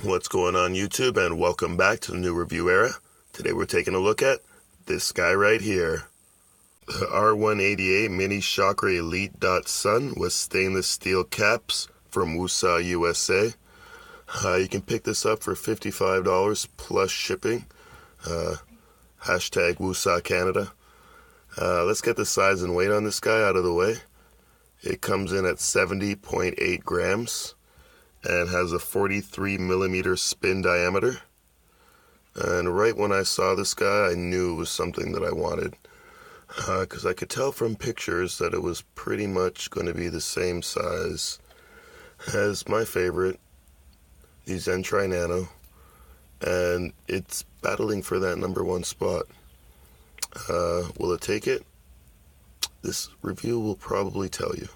What's going on YouTube, and welcome back to the new review era. Today we're taking a look at this guy right here. The R188 Mini Chakra Elite Dot Sun with stainless steel caps from Wusa USA. You can pick this up for $55 plus shipping. Hashtag Wusa Canada. Let's get the size and weight on this guy out of the way. It comes in at 70.8 grams. And has a 43 millimeter spin diameter. And right when I saw this guy, I knew it was something that I wanted, because I could tell from pictures that it was pretty much going to be the same size as my favorite, the Zen-Tri Nano, and it's battling for that #1 spot. Will it take it? This review will probably tell you.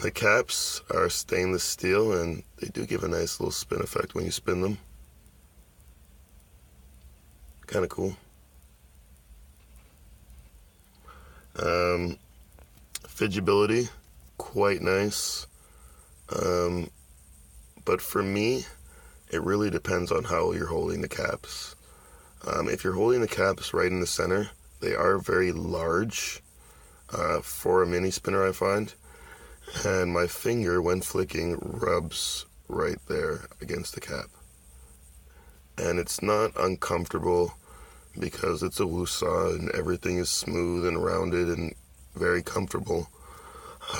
The caps are stainless steel, and they do give a nice little spin effect when you spin them. Kind of cool. Fidgeability, quite nice. But for me, it really depends on how you're holding the caps. If you're holding the caps right in the center, they are very large for a mini spinner, I find. And my finger, when flicking, rubs right there against the cap. And it's not uncomfortable because it's a Wusa and everything is smooth and rounded and very comfortable.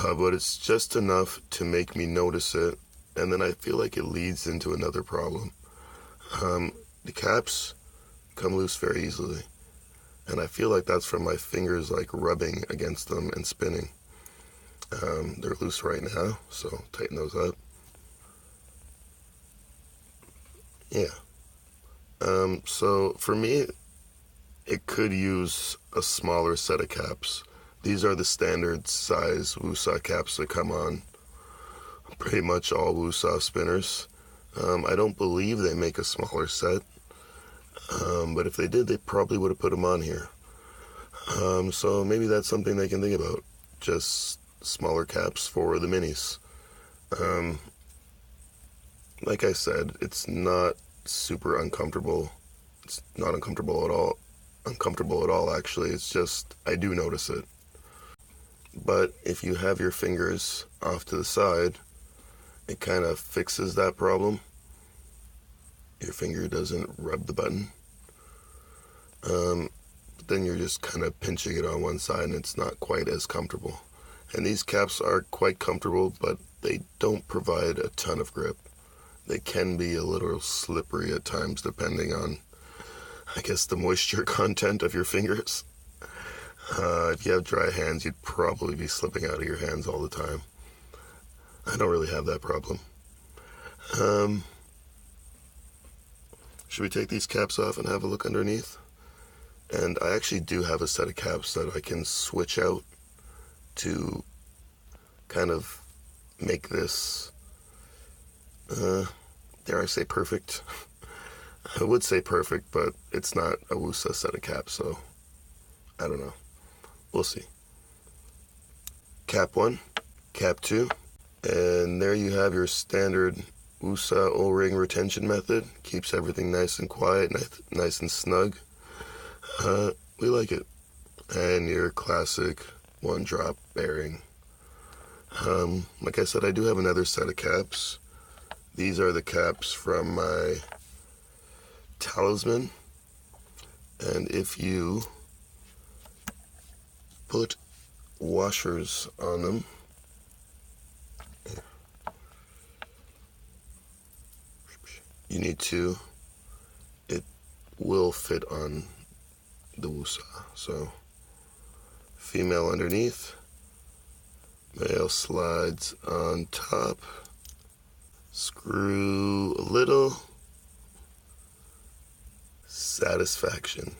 But it's just enough to make me notice it, and then I feel like it leads into another problem. The caps come loose very easily, and I feel like that's from my fingers like rubbing against them and spinning. They're loose right now, so tighten those up. Yeah. So for me, it could use a smaller set of caps. These are the standard size Wusa caps that come on pretty much all Wusa spinners. I don't believe they make a smaller set, but if they did, they probably would have put them on here. So maybe that's something they can think about. Just smaller caps for the minis. Like I said, it's not super uncomfortable. It's not uncomfortable at all. Uncomfortable at all, actually. It's just, I do notice it. But if you have your fingers off to the side, it kind of fixes that problem. Your finger doesn't rub the button. But then you're just kind of pinching it on one side, and it's not quite as comfortable. And these caps are quite comfortable, but they don't provide a ton of grip. They can be a little slippery at times, depending on, I guess, the moisture content of your fingers. If you have dry hands, you'd probably be slipping out of your hands all the time. I don't really have that problem. Should we take these caps off and have a look underneath? And I actually do have a set of caps that I can switch out to kind of make this, dare I say, perfect? I would say perfect, but it's not a Wusa set of caps, so I don't know. We'll see. Cap 1, cap 2, and there you have your standard Wusa O-ring retention method. Keeps everything nice and quiet, nice and snug. We like it. And your classic one-drop bearing. Like I said, I do have another set of caps. These are the caps from my Talisman. And if you put washers on them, you need to, it will fit on the Wusa. So female underneath, male slides on top, screw a little, satisfaction.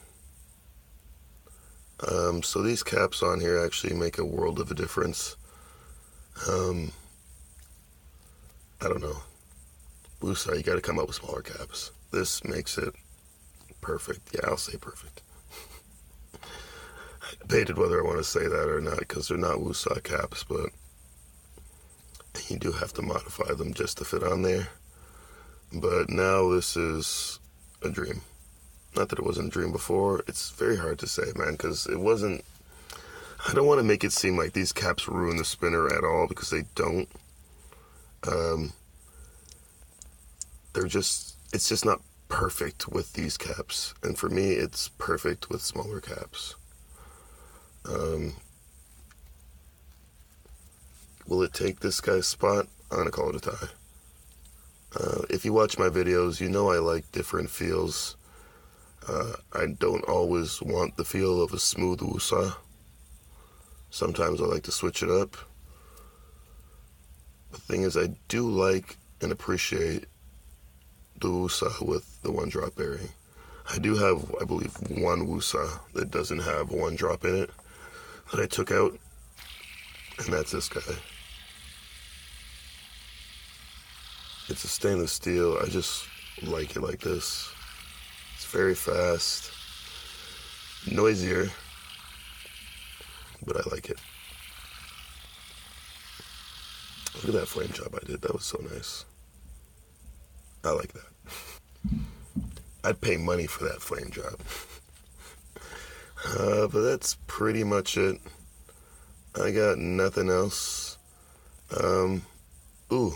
So these caps on here actually make a world of a difference. I don't know. Wusa, you gotta come up with smaller caps. This makes it perfect. Yeah, I'll say perfect. I debated whether I want to say that or not, because they're not Wusa caps, but you do have to modify them just to fit on there. But now this is a dream. Not that it wasn't a dream before. It's very hard to say, man, because it wasn't. I don't want to make it seem like these caps ruin the spinner at all, because they don't. It's just not perfect with these caps. And for me, it's perfect with smaller caps. Will it take this guy's spot? I'm going to call it a tie. If you watch my videos, you know I like different feels. I don't always want the feel of a smooth wusa. Sometimes I like to switch it up. The thing is, I do like and appreciate the wusa with the one drop bearing. I do have, I believe, one wusa that doesn't have one drop in it that I took out, and that's this guy. It's a stainless steel. I just like it like this. It's very fast, noisier, but I like it. Look at that flame job I did. That was so nice. I like that. I'd pay money for that flame job. But that's pretty much it. I got nothing else. Ooh,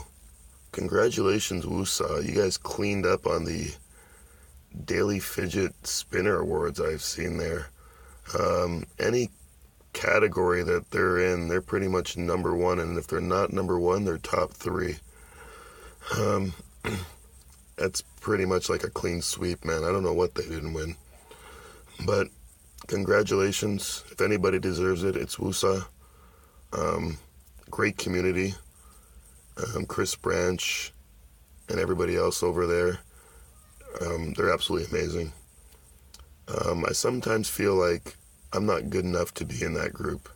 congratulations, Wusa. You guys cleaned up on the Daily Fidget Spinner Awards I've seen there. Any category that they're in, they're pretty much number one, and if they're not number one, they're top three. That's pretty much like a clean sweep, man. I don't know what they didn't win, but congratulations. If anybody deserves it, it's Wusa. Great community. Chris Branch and everybody else over there, they're absolutely amazing. I sometimes feel like I'm not good enough to be in that group.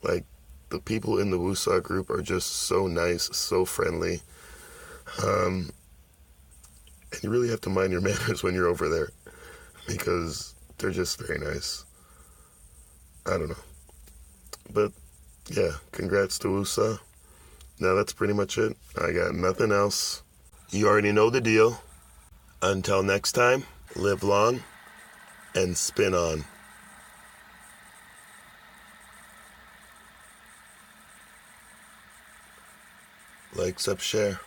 Like, the people in the Wusa group are just so nice, so friendly. And you really have to mind your manners when you're over there, because they're just very nice. I don't know. But, yeah, congrats to Wusa. Now that's pretty much it. I got nothing else. You already know the deal. Until next time, live long and spin on. Like, sub, share.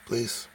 Please.